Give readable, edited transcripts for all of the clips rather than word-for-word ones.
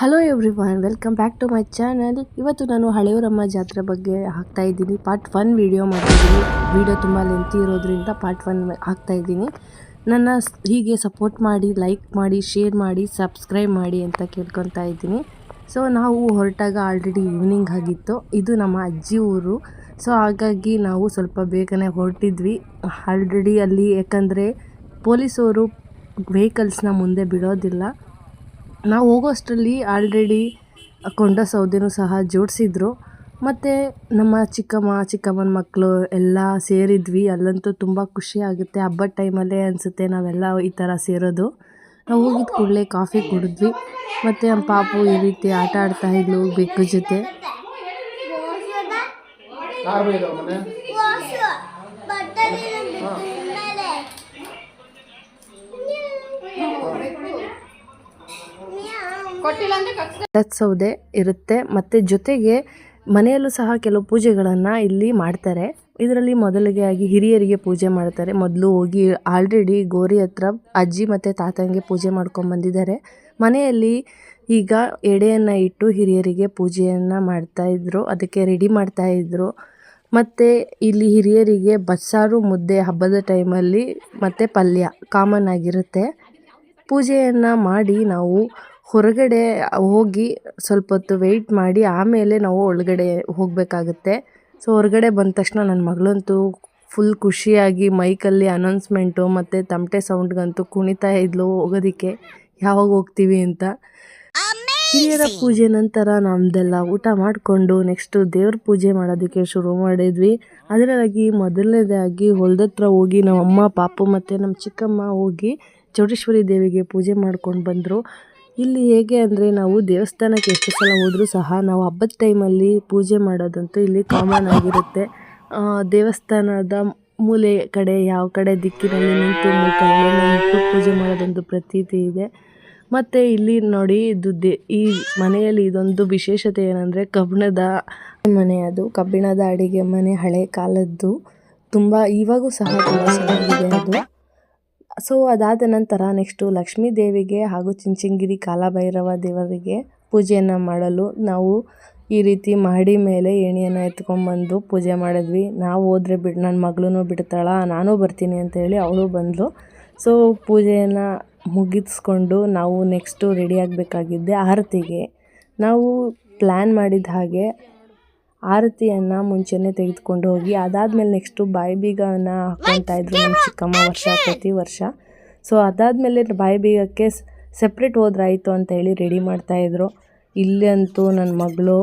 Hello everyone, welcome back to my channel. ಇವತ್ತು ನಾನು ಹಳೆಯೂರಮ್ಮ ಜಾತ್ರೆ ಬಗ್ಗೆ ಹಾಕ್ತಾ ಇದ್ದೀನಿ. ಪಾರ್ಟ್ 1 ವಿಡಿಯೋ ಮಾಡ್ತಿದ್ದೀನಿ. ವಿಡಿಯೋ ತುಂಬ ಲೆಂತಿ ಇರೋದ್ರಿಂದ ಪಾರ್ಟ್ 1 ಹಾಕ್ತಾ ಇದ್ದೀನಿ. ನನ್ನ ಹೀಗೆ ಸಪೋರ್ಟ್ ಮಾಡಿ, ಲೈಕ್ ಮಾಡಿ, ಶೇರ್ ಮಾಡಿ, ಸಬ್ಸ್ಕ್ರೈಬ್ ಮಾಡಿ ಅಂತ ಕೇಳ್ಕೊತಾ ಇದ್ದೀನಿ. ಸೊ ನಾವು ಹೊರಟಾಗ ಆಲ್ರೆಡಿ ಈವ್ನಿಂಗ್ ಆಗಿತ್ತು. ಇದು ನಮ್ಮ ಅಜ್ಜಿ ಊರು. ಸೊ ಹಾಗಾಗಿ ನಾವು ಸ್ವಲ್ಪ ಬೇಗನೆ ಹೊರಟಿದ್ವಿ. ಆಲ್ರೆಡಿ ಅಲ್ಲಿ ಯಾಕಂದರೆ ಪೊಲೀಸವರು ವೆಹಿಕಲ್ಸ್ನ ಮುಂದೆ ಬಿಡೋದಿಲ್ಲ. ನಾವು ಹೋಗೋಷ್ಟರಲ್ಲಿ ಆಲ್ರೆಡಿ ಕೊಂಡ ಸೌದೆನೂ ಸಹ ಜೋಡಿಸಿದ್ರು. ಮತ್ತು ನಮ್ಮ ಚಿಕ್ಕಮ್ಮನ ಮಕ್ಕಳು ಎಲ್ಲ ಸೇರಿದ್ವಿ. ಅಲ್ಲಂತೂ ತುಂಬ ಖುಷಿ ಆಗುತ್ತೆ. ಹಬ್ಬದ ಟೈಮಲ್ಲೇ ಅನಿಸುತ್ತೆ ನಾವೆಲ್ಲ ಈ ಥರ ಸೇರೋದು. ನಾವು ಹೋಗಿದ ಕೂಡಲೇ ಕಾಫಿ ಕುಡಿದ್ವಿ. ಮತ್ತು ನಮ್ಮ ಪಾಪು ಈ ರೀತಿ ಆಟ ಆಡ್ತಾ ಇದ್ಲು ಬೆಕ್ಕು ಜೊತೆ. ಸೌದೆ ಇರುತ್ತೆ. ಮತ್ತು ಜೊತೆಗೆ ಮನೆಯಲ್ಲೂ ಸಹ ಕೆಲವು ಪೂಜೆಗಳನ್ನು ಇಲ್ಲಿ ಮಾಡ್ತಾರೆ. ಇದರಲ್ಲಿ ಮೊದಲಿಗೆ ಆಗಿ ಹಿರಿಯರಿಗೆ ಪೂಜೆ ಮಾಡ್ತಾರೆ. ಮೊದಲು ಹೋಗಿ ಆಲ್ರೆಡಿ ಗೋರಿ ಹತ್ರ ಅಜ್ಜಿ ಮತ್ತು ತಾತನಿಗೆ ಪೂಜೆ ಮಾಡ್ಕೊಂಬಂದಿದ್ದಾರೆ. ಮನೆಯಲ್ಲಿ ಈಗ ಎಡೆಯನ್ನು ಇಟ್ಟು ಹಿರಿಯರಿಗೆ ಪೂಜೆಯನ್ನು ಮಾಡ್ತಾಯಿದ್ರು. ಅದಕ್ಕೆ ರೆಡಿ ಮಾಡ್ತಾಯಿದ್ರು. ಮತ್ತು ಇಲ್ಲಿ ಹಿರಿಯರಿಗೆ ಬಸ್ಸಾರು ಮುದ್ದೆ ಹಬ್ಬದ ಟೈಮಲ್ಲಿ ಮತ್ತು ಪಲ್ಯ ಕಾಮನ್ ಆಗಿರುತ್ತೆ. ಪೂಜೆಯನ್ನು ಮಾಡಿ ನಾವು ಹೊರಗಡೆ ಹೋಗಿ ಸ್ವಲ್ಪ ಹೊತ್ತು ವೆಯ್ಟ್ ಮಾಡಿ ಆಮೇಲೆ ನಾವು ಒಳಗಡೆ ಹೋಗಬೇಕಾಗುತ್ತೆ. ಸೊ ಹೊರಗಡೆ ಬಂದ ತಕ್ಷಣ ನನ್ನ ಮಗಳಂತೂ ಫುಲ್ ಖುಷಿಯಾಗಿ ಮೈಕಲ್ಲಿ ಅನೌನ್ಸ್ಮೆಂಟು ಮತ್ತು ತಮಟೆ ಸೌಂಡ್ಗಂತೂ ಕುಣಿತಾ ಇದ್ಲು ಹೋಗೋದಕ್ಕೆ, ಯಾವಾಗ ಹೋಗ್ತೀವಿ ಅಂತ. ಹಿರಿಯರ ಪೂಜೆ ನಂತರ ನಮ್ಮದೆಲ್ಲ ಊಟ ಮಾಡಿಕೊಂಡು ನೆಕ್ಸ್ಟು ದೇವ್ರ ಪೂಜೆ ಮಾಡೋದಕ್ಕೆ ಶುರು ಮಾಡಿದ್ವಿ. ಅದರಾಗಿ ಮೊದಲನೇದಾಗಿ ಹೊಲದತ್ರ ಹೋಗಿ ನಮ್ಮ ಅಮ್ಮ, ಪಾಪು ಮತ್ತು ನಮ್ಮ ಚಿಕ್ಕಮ್ಮ ಹೋಗಿ ಚೌಡೇಶ್ವರಿ ದೇವಿಗೆ ಪೂಜೆ ಮಾಡ್ಕೊಂಡು ಬಂದರು. ಇಲ್ಲಿ ಹೇಗೆ ಅಂದರೆ ನಾವು ದೇವಸ್ಥಾನಕ್ಕೆ ಎಷ್ಟು ಸಲ ಹೋದರೂ ಸಹ ನಾವು ಹಬ್ಬದ ಟೈಮಲ್ಲಿ ಪೂಜೆ ಮಾಡೋದಂತೂ ಇಲ್ಲಿ ಕಾಮನ್ ಆಗಿರುತ್ತೆ. ದೇವಸ್ಥಾನದ ಮೂಲೆ ಕಡೆ ಯಾವ ಕಡೆ ದಿಕ್ಕಿನಲ್ಲಿ ನಿಂತು ಪೂಜೆ ಮಾಡೋದೊಂದು ಪ್ರತೀತಿ ಇದೆ. ಮತ್ತು ಇಲ್ಲಿ ನೋಡಿ ಈ ಮನೆಯಲ್ಲಿ ಇದೊಂದು ವಿಶೇಷತೆ ಏನಂದರೆ ಕಬ್ಬಿಣದ ಮನೆ. ಅದು ಕಬ್ಬಿಣದ ಅಡಿಗೆ ಮನೆ, ಹಳೆ ಕಾಲದ್ದು. ತುಂಬ ಇವಾಗೂ ಸಹ ತುಂಬ ಚೆನ್ನಾಗಿದೆ ಅದು. ಸೊ ಅದಾದ ನಂತರ ನೆಕ್ಸ್ಟು ಲಕ್ಷ್ಮೀ ದೇವಿಗೆ ಹಾಗೂ ಚಿಂಚನಗಿರಿ ಕಾಲಭೈರವ ದೇವರಿಗೆ ಪೂಜೆಯನ್ನು ಮಾಡಲು ನಾವು ಈ ರೀತಿ ಮಾಡಿ ಮೇಲೆ ಏಣಿಯನ್ನು ಎತ್ಕೊಂಡ್ಬಂದು ಪೂಜೆ ಮಾಡಿದ್ವಿ. ನಾವು ಹೋದರೆ ನನ್ನ ಮಗಳೂ ಬಿಡ್ತಾಳ, ನಾನು ಬರ್ತೀನಿ ಅಂತ ಹೇಳಿ ಅವಳು ಬಂದಳು. ಸೊ ಪೂಜೆಯನ್ನು ಮುಗಿಸ್ಕೊಂಡು ನಾವು ನೆಕ್ಸ್ಟು ರೆಡಿ ಆಗಬೇಕಾಗಿದ್ದೆ ಆರತಿಗೆ. ನಾವು ಪ್ಲ್ಯಾನ್ ಮಾಡಿದ ಹಾಗೆ ಆರತಿಯನ್ನು ಮುಂಚೆನೇ ತೆಗೆದುಕೊಂಡು ಹೋಗಿ ಅದಾದಮೇಲೆ ನೆಕ್ಸ್ಟು ಬಾಯಿಬೀಗವನ್ನು ಹಾಕ್ಕೊತಾ ಇದ್ರು ನಮ್ಮ ಚಿಕ್ಕಮ್ಮ ಪ್ರತಿ ವರ್ಷ. ಸೊ ಅದಾದಮೇಲೆ ಬಾಯಿಬೀಗಕ್ಕೆ ಸೆಪ್ರೇಟ್ ಹೋದ್ರಾಯಿತು ಅಂತ ಹೇಳಿ ರೆಡಿ ಮಾಡ್ತಾಯಿದ್ರು. ಇಲ್ಲಂತೂ ನನ್ನ ಮಗಳು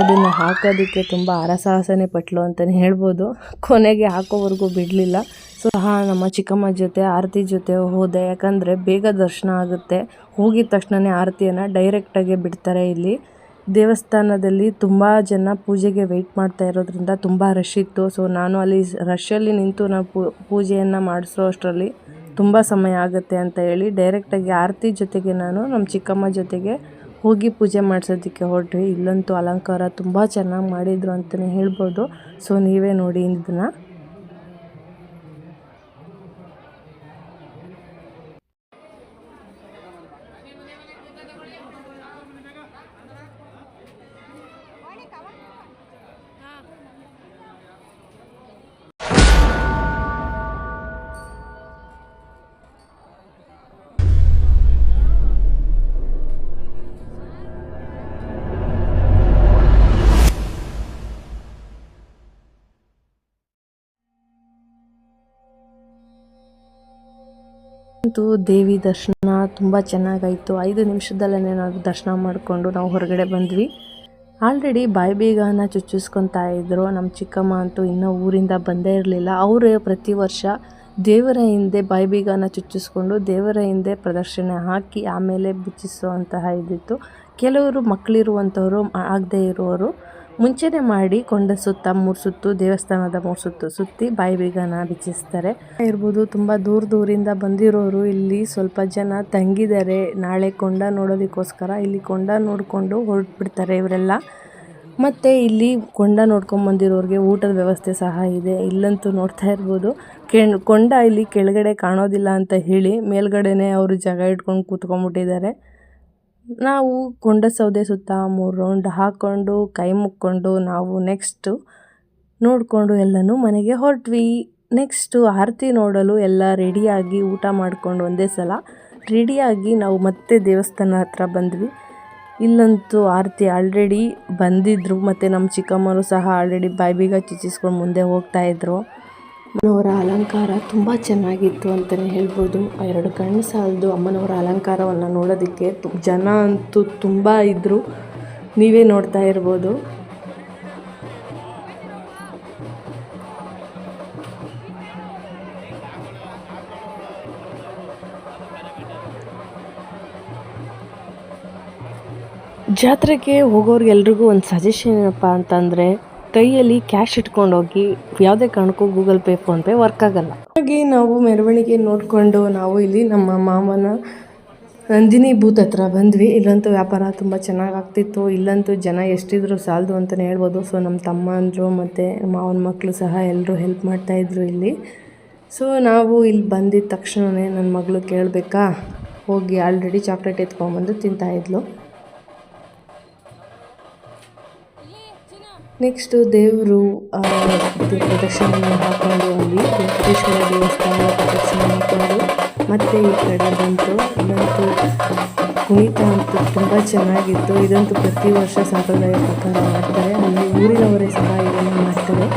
ಅದನ್ನು ಹಾಕೋದಕ್ಕೆ ತುಂಬ ಹರಸಾಹಸನೆ ಪಟ್ಲು ಅಂತಲೇ ಹೇಳ್ಬೋದು. ಕೊನೆಗೆ ಹಾಕೋವರೆಗೂ ಬಿಡಲಿಲ್ಲ. ಸೊ ನಮ್ಮ ಚಿಕ್ಕಮ್ಮ ಜೊತೆ ಆರತಿ ಜೊತೆ ಹೋದೆ. ಯಾಕಂದರೆ ಬೇಗ ದರ್ಶನ ಆಗುತ್ತೆ. ಹೋಗಿದ ತಕ್ಷಣವೇ ಆರತಿಯನ್ನು ಡೈರೆಕ್ಟಾಗಿ ಬಿಡ್ತಾರೆ. ಇಲ್ಲಿ ದೇವಸ್ಥಾನದಲ್ಲಿ ತುಂಬ ಜನ ಪೂಜೆಗೆ ವೆಯ್ಟ್ ಮಾಡ್ತಾ ಇರೋದ್ರಿಂದ ತುಂಬ ರಶ್ ಇತ್ತು. ಸೊ ನಾನು ಅಲ್ಲಿ ರಶಲ್ಲಿ ನಿಂತು ನಾವು ಪೂಜೆಯನ್ನು ಮಾಡಿಸೋ ಅಷ್ಟರಲ್ಲಿ ತುಂಬ ಸಮಯ ಆಗುತ್ತೆ ಅಂತ ಹೇಳಿ ಡೈರೆಕ್ಟಾಗಿ ಆರತಿ ಜೊತೆಗೆ ನಾನು ನಮ್ಮ ಚಿಕ್ಕಮ್ಮ ಜೊತೆಗೆ ಹೋಗಿ ಪೂಜೆ ಮಾಡಿಸೋದಕ್ಕೆ ಹೊರಟ್ವಿ. ಇಲ್ಲಂತೂ ಅಲಂಕಾರ ತುಂಬ ಚೆನ್ನಾಗಿ ಮಾಡಿದರು ಅಂತಲೇ ಹೇಳ್ಬೋದು. ಸೊ ನೀವೇ ನೋಡಿ ಇದನ್ನು. ದೇವಿ ದರ್ಶನ ತುಂಬ ಚೆನ್ನಾಗಾಯಿತು. 5 ನಿಮಿಷದಲ್ಲೇ ನಾವು ದರ್ಶನ ಮಾಡಿಕೊಂಡು ನಾವು ಹೊರಗಡೆ ಬಂದ್ವಿ. ಆಲ್ರೆಡಿ ಬಾಯಿಬೀಗನ ಚುಚ್ಚಿಸ್ಕೊತಾ ಇದ್ದರು. ನಮ್ಮ ಚಿಕ್ಕಮ್ಮ ಅಂತೂ ಇನ್ನೂ ಊರಿಂದ ಬಂದೇ ಇರಲಿಲ್ಲ. ಅವರೇ ಪ್ರತಿ ವರ್ಷ ದೇವರ ಹಿಂದೆ ಬಾಯಿಬೀಗನ ಚುಚ್ಚಿಸ್ಕೊಂಡು ದೇವರ ಹಿಂದೆ ಪ್ರದಕ್ಷಿಣೆ ಹಾಕಿ ಆಮೇಲೆ ಬಿಚ್ಚಿಸುವಂತಹ ಇದ್ದಿತ್ತು. ಕೆಲವರು ಮಕ್ಕಳಿರುವಂಥವ್ರು ಆಗದೇ ಇರೋರು ಮುಂಚೆನೇ ಮಾಡಿ ಕೊಂಡ ಸುತ್ತ 3 ಸುತ್ತು, ದೇವಸ್ಥಾನದ 3 ಸುತ್ತು ಸುತ್ತಿ ಬಾಯಿಬೀಗನ ಬಿಚ್ಚಿಸ್ತಾರೆ ಇರ್ಬೋದು. ತುಂಬ ದೂರದಿಂದ ಬಂದಿರೋರು ಇಲ್ಲಿ ಸ್ವಲ್ಪ ಜನ ತಂಗಿದ್ದಾರೆ. ನಾಳೆ ಕೊಂಡ ನೋಡೋದಕ್ಕೋಸ್ಕರ ಇಲ್ಲಿ ಕೊಂಡ ನೋಡಿಕೊಂಡು ಹೊರಟ್ಬಿಡ್ತಾರೆ ಇವರೆಲ್ಲ. ಮತ್ತು ಇಲ್ಲಿ ಕೊಂಡ ನೋಡ್ಕೊಂಬಂದಿರೋರಿಗೆ ಊಟದ ವ್ಯವಸ್ಥೆ ಸಹ ಇದೆ. ಇಲ್ಲಂತೂ ನೋಡ್ತಾ ಇರ್ಬೋದು, ಕೊಂಡ ಇಲ್ಲಿ ಕೆಳಗಡೆ ಕಾಣೋದಿಲ್ಲ ಅಂತ ಹೇಳಿ ಮೇಲ್ಗಡೆನೇ ಅವರು ಜಾಗ ಇಟ್ಕೊಂಡು ಕೂತ್ಕೊಂಡ್ಬಿಟ್ಟಿದ್ದಾರೆ. ನಾವು ಕೊಂಡ ಸೌದೆ ಸುತ್ತ 3 ರೌಂಡ್ ಹಾಕ್ಕೊಂಡು ಕೈ ಮುಕ್ಕೊಂಡು ನಾವು ನೆಕ್ಸ್ಟು ನೋಡಿಕೊಂಡು ಎಲ್ಲನೂ ಮನೆಗೆ ಹೊರಟ್ವಿ. ನೆಕ್ಸ್ಟು ಆರತಿ ನೋಡಲು ಎಲ್ಲ ರೆಡಿಯಾಗಿ ಊಟ ಮಾಡಿಕೊಂಡು ಒಂದೇ ಸಲ ರೆಡಿಯಾಗಿ ನಾವು ಮತ್ತೆ ದೇವಸ್ಥಾನ ಹತ್ರ ಬಂದ್ವಿ. ಇಲ್ಲಂತೂ ಆರತಿ ಆಲ್ರೆಡಿ ಬಂದಿದ್ದರು ಮತ್ತು ನಮ್ಮ ಚಿಕ್ಕಮ್ಮರು ಸಹ ಆಲ್ರೆಡಿ ಬಾಯಿಬೀಗ ಚುಚ್ಚಿಸ್ಕೊಂಡು ಮುಂದೆ ಹೋಗ್ತಾಯಿದ್ರು. ಅಮ್ಮನವರ ಅಲಂಕಾರ ತುಂಬ ಚೆನ್ನಾಗಿತ್ತು ಅಂತಲೇ ಹೇಳ್ಬೋದು. 2 ಕಣ್ಣು ಸಾಲದು ಅಮ್ಮನವರ ಅಲಂಕಾರವನ್ನು ನೋಡೋದಕ್ಕೆ. ಜನ ಅಂತೂ ತುಂಬ ಇದ್ದರು, ನೀವೇ ನೋಡ್ತಾ ಇರ್ಬೋದು. ಜಾತ್ರೆಗೆ ಹೋಗೋರಿಗೆಲ್ರಿಗೂ ಒಂದು ಸಜೆಷನ್ ಏನಪ್ಪ ಅಂತಂದರೆ, ಕೈಯಲ್ಲಿ ಕ್ಯಾಶ್ ಇಟ್ಕೊಂಡು ಹೋಗಿ. ಯಾವುದೇ ಕಾರಣಕ್ಕೂ ಗೂಗಲ್ ಪೇ ಫೋನ್ಪೇ ವರ್ಕ್ ಆಗಲ್ಲ. ಹಾಗೆ ನಾವು ಮೆರವಣಿಗೆ ನೋಡಿಕೊಂಡು ನಾವು ಇಲ್ಲಿ ನಮ್ಮ ಮಾಮನ ನಂದಿನಿ ಬೂತ್ ಹತ್ರ ಬಂದ್ವಿ. ಇಲ್ಲಂತೂ ವ್ಯಾಪಾರ ತುಂಬ ಚೆನ್ನಾಗಿ ಆಗ್ತಿತ್ತು. ಇಲ್ಲಂತೂ ಜನ ಎಷ್ಟಿದ್ರು ಸಾಲದು ಅಂತಲೇ ಹೇಳ್ಬೋದು. ಸೊ ನಮ್ಮ ತಮ್ಮ ಅಂದರು ಮತ್ತು ಮಾವನ ಮಕ್ಕಳು ಸಹ ಎಲ್ಲರೂ ಹೆಲ್ಪ್ ಮಾಡ್ತಾಯಿದ್ರು ಇಲ್ಲಿ. ಸೊ ನಾವು ಇಲ್ಲಿ ಬಂದಿದ್ದ ತಕ್ಷಣವೇ ನನ್ನ ಮಗಳು ಕೇಳಬೇಕಾ ಹೋಗಿ ಆಲ್ರೆಡಿ ಚಾಕ್ಲೇಟ್ ಎತ್ಕೊಂಡ್ಬಂದು ತಿಂತಾಯಿದ್ಲು. ನೆಕ್ಸ್ಟು ದೇವರು ಪ್ರದಕ್ಷಿಣೆಯನ್ನು ಹಾಕ್ಕೊಂಡು ಅಲ್ಲಿ ವೆಂಕಟೇಶ್ವರ ದೇವಸ್ಥಾನ ಪ್ರದಕ್ಷಿಣೆ ಹಾಕ್ಕೊಂಡು ಮತ್ತೆ ಈ ಕಡೆ ಬಂತು. ಇದಂತೂ ಕುಣಿತ ಅಂತೂ ತುಂಬ ಚೆನ್ನಾಗಿತ್ತು. ಇದಂತೂ ಪ್ರತಿ ವರ್ಷ ಸಂಪ್ರದಾಯ ಪ್ರಕಾರ ಮಾಡ್ತಾರೆ. ಅಲ್ಲಿ ಊರಿನವರೇ ಸಹ ಇದನ್ನು ಮಾಡ್ತಾರೆ.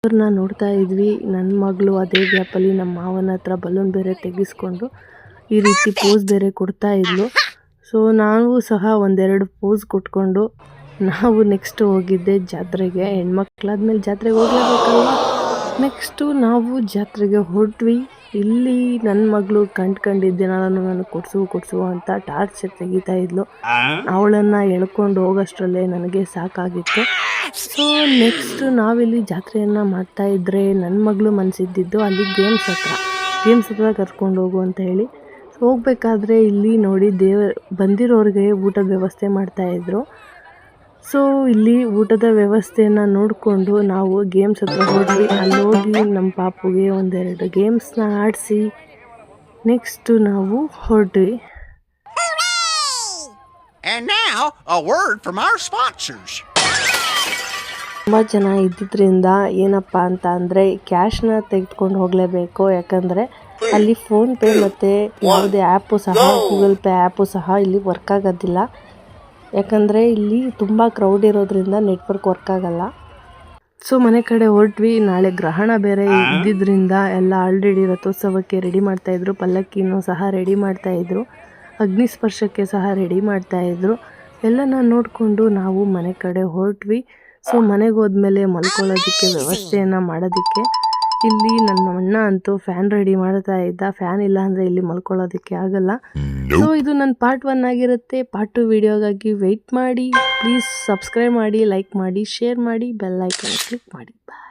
ಅವ್ರನ್ನ ನೋಡ್ತಾ ಇದ್ವಿ. ನನ್ನ ಮಗಳು ಅದೇ ಗ್ಯಾಪಲ್ಲಿ ನಮ್ಮ ಮಾವನ ಹತ್ರ ಬಲೂನ್ ಬೇರೆ ತೆಗೆಸ್ಕೊಂಡು ಈ ರೀತಿ ಪೋಸ್ ಬೇರೆ ಕೊಡ್ತಾ ಇದ್ಲು. ಸೊ ನಾವು ಸಹ ಒಂದೆರಡು ಪೋಸ್ ಕೊಟ್ಕೊಂಡು ನಾವು ನೆಕ್ಸ್ಟ್ ಹೋಗಿದ್ದೆ ಜಾತ್ರೆಗೆ. ಹೆಣ್ಮಕ್ಳಾದ್ಮೇಲೆ ಜಾತ್ರೆಗೆ ಹೋಗಲೇಬೇಕಲ್ವ. ನೆಕ್ಸ್ಟು ನಾವು ಜಾತ್ರೆಗೆ ಹೊರಟ್ವಿ. ಇಲ್ಲಿ ನನ್ನ ಮಗಳು ಕಂಡ್ಕೊಂಡಿದ್ದೇನಾನು ನನಗೆ ಕೊಡಿಸು ಅಂತ ಟಾರ್ಚರ್ ತೆಗಿತಾ ಇದ್ಲು. ಅವಳನ್ನು ಎಳ್ಕೊಂಡು ಹೋಗೋಷ್ಟರಲ್ಲೇ ನನಗೆ ಸಾಕಾಗಿತ್ತು. ಸೊ ನೆಕ್ಸ್ಟ್ ನಾವಿಲ್ಲಿ ಜಾತ್ರೆಯನ್ನು ಮಾಡ್ತಾ ಇದ್ದರೆ ನನ್ನ ಮಗಳು ಮನಸ್ಸಿದ್ದು ಅಲ್ಲಿ ಗೇಮ್ಸ್ ಹತ್ರ ಕರ್ಕೊಂಡು ಹೋಗು ಅಂತ ಹೇಳಿ. ಹೋಗಬೇಕಾದ್ರೆ ಇಲ್ಲಿ ನೋಡಿ ಬಂದಿರೋರಿಗೆ ಊಟದ ವ್ಯವಸ್ಥೆ ಮಾಡ್ತಾಯಿದ್ರು. ಸೊ ಇಲ್ಲಿ ಊಟದ ವ್ಯವಸ್ಥೆಯನ್ನು ನೋಡಿಕೊಂಡು ನಾವು ಗೇಮ್ಸ್ ಹತ್ರ ಹೋದ್ವಿ. ಅಲ್ಲಿ ಹೋಗಿ ನಮ್ಮ ಪಾಪುಗೆ ಒಂದೆರಡು ಗೇಮ್ಸ್ನ ಆಡಿಸಿ ನೆಕ್ಸ್ಟು ನಾವು ಹೊರಟ್ವಿ. ತುಂಬ ಜನ ಇದ್ದಿದ್ದರಿಂದ ಏನಪ್ಪ ಅಂತ ಅಂದರೆ ಕ್ಯಾಶ್ನ ತೆಗೆದುಕೊಂಡು ಹೋಗಲೇಬೇಕು. ಯಾಕಂದರೆ ಅಲ್ಲಿ ಫೋನ್ಪೇ ಮತ್ತು ಯಾವುದೇ ಆ್ಯಪು ಸಹ ಗೂಗಲ್ ಪೇ ಆ್ಯಪು ಸಹ ಇಲ್ಲಿ ವರ್ಕ್ ಆಗೋದಿಲ್ಲ. ಯಾಕಂದರೆ ಇಲ್ಲಿ ತುಂಬ ಕ್ರೌಡ್ ಇರೋದ್ರಿಂದ ನೆಟ್ವರ್ಕ್ ವರ್ಕ್ ಆಗಲ್ಲ. ಸೊ ಮನೆ ಕಡೆ ಹೊರಟ್ವಿ. ನಾಳೆ ಗ್ರಹಣ ಬೇರೆ ಇದ್ದಿದ್ದರಿಂದ ಎಲ್ಲ ಆಲ್ರೆಡಿ ರಥೋತ್ಸವಕ್ಕೆ ರೆಡಿ ಮಾಡ್ತಾಯಿದ್ರು. ಪಲ್ಲಕ್ಕಿನೂ ಸಹ ರೆಡಿ ಮಾಡ್ತಾಯಿದ್ರು. ಅಗ್ನಿಸ್ಪರ್ಶಕ್ಕೆ ಸಹ ರೆಡಿ ಮಾಡ್ತಾಯಿದ್ರು. ಎಲ್ಲನ ನೋಡಿಕೊಂಡು ನಾವು ಮನೆ ಕಡೆ ಹೊರಟ್ವಿ. ಸೊ ಮನೆಗೆ ಹೋದ್ಮೇಲೆ ಮಲ್ಕೊಳ್ಳೋದಕ್ಕೆ ವ್ಯವಸ್ಥೆಯನ್ನು ಮಾಡೋದಕ್ಕೆ ಇಲ್ಲಿ ನನ್ನ ಅಣ್ಣ ಅಂತೂ ಫ್ಯಾನ್ ರೆಡಿ ಮಾಡ್ತಾ ಇದ್ದ. ಫ್ಯಾನ್ ಇಲ್ಲ ಅಂದರೆ ಇಲ್ಲಿ ಮಲ್ಕೊಳ್ಳೋದಕ್ಕೆ ಆಗಲ್ಲ. ಸೊ ಇದು ನನ್ನ ಪಾರ್ಟ್ 1 ಆಗಿರುತ್ತೆ. ಪಾರ್ಟ್ 2 ವಿಡಿಯೋಗಾಗಿ ವೆಯ್ಟ್ ಮಾಡಿ. ಪ್ಲೀಸ್ ಸಬ್ಸ್ಕ್ರೈಬ್ ಮಾಡಿ, ಲೈಕ್ ಮಾಡಿ, ಶೇರ್ ಮಾಡಿ, ಬೆಲ್ ಐಕಾನ್ ಕ್ಲಿಕ್ ಮಾಡಿ. ಬಾಯ್.